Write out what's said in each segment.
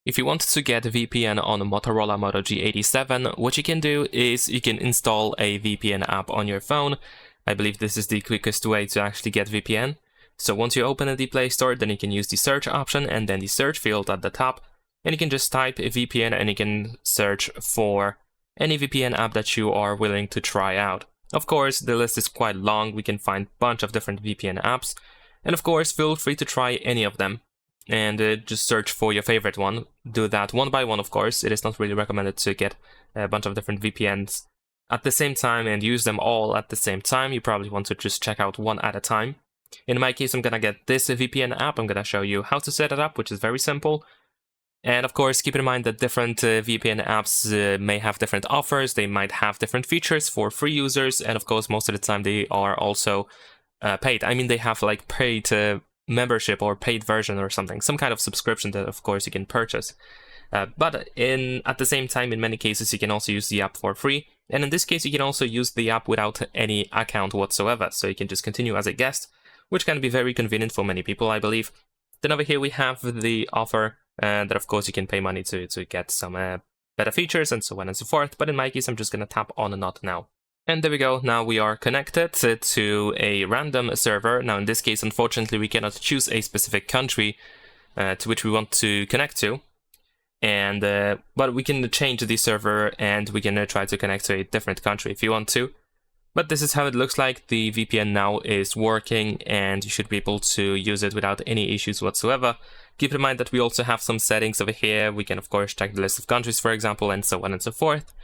If you want to get a VPN on a Motorola Moto G87, what you can do is you can install a VPN app on your phone. I believe this is the quickest way to actually get VPN. So once you open the Play Store, then you can use the search option and then the search field at the top. And you can just type a VPN and you can search for any VPN app that you are willing to try out. Of course, the list is quite long. We can find a bunch of different VPN apps. And of course, feel free to try any of them. And just search for your favorite one. Do that one by one, of course. It is not really recommended to get a bunch of different VPNs at the same time and use them all at the same time. You probably want to just check out one at a time. In my case, I'm gonna get this VPN app. I'm gonna show you how to set it up, which is very simple. And of course, keep in mind that different VPN apps may have different offers. They might have different features for free users. And of course, most of the time they are also paid. I mean, they have like paid membership or paid version or something, some kind of subscription that of course you can purchase. But at the same time, in many cases, you can also use the app for free. And in this case, you can also use the app without any account whatsoever. So you can just continue as a guest, which can be very convenient for many people, I believe. Then over here, we have the offer that of course you can pay money to get some better features and so on and so forth. But in my case, I'm just going to tap on not now. And there we go, now we are connected to a random server. Now in this case, unfortunately, we cannot choose a specific country to which we want to connect to. And but we can change the server and we can try to connect to a different country if you want to. But this is how it looks like. The VPN now is working and you should be able to use it without any issues whatsoever. Keep in mind that we also have some settings over here. We can of course check the list of countries, for example, and so on and so forth.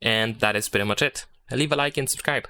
And that is pretty much it. Leave a like and subscribe.